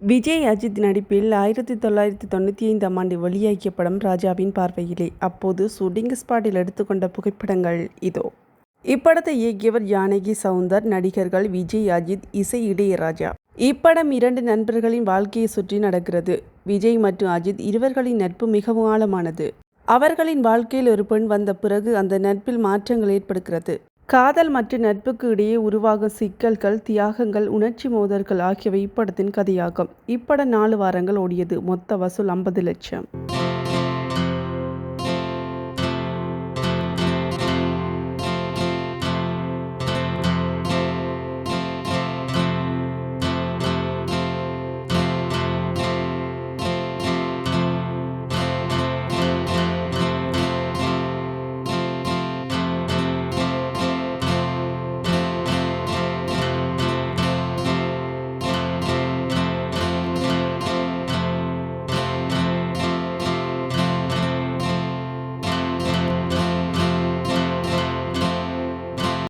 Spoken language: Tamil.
விஜய் அஜித் நடிப்பில் 1995ஆம் ஆண்டு வெளியாகிய படம் ராஜாவின் பார்வையிலே. அப்போது ஷூட்டிங் ஸ்பாட்டில் எடுத்துக்கொண்ட புகைப்படங்கள் இதோ. இப்படத்தை இயக்கியவர் ஜானகி சவுந்தர். நடிகர்கள் விஜய், அஜித், இசை இளையராஜா. இப்படம் 2 நண்பர்களின் வாழ்க்கையை சுற்றி நடக்கிறது. விஜய் மற்றும் அஜித் இருவர்களின் நட்பு மிகவும் ஆழமானது. அவர்களின் வாழ்க்கையில் ஒரு பெண் வந்த பிறகு அந்த நட்பில் மாற்றங்கள் ஏற்படுகிறது. காதல் மற்றும் நட்புக்கு இடையே உருவாகும் சிக்கல்கள், தியாகங்கள், உணர்ச்சி மோதல்கள் ஆகியவை இப்படத்தின் கதையாகும். இப்படம் 4 வாரங்கள் ஓடியது. மொத்த வசூல் 50 லட்சம்.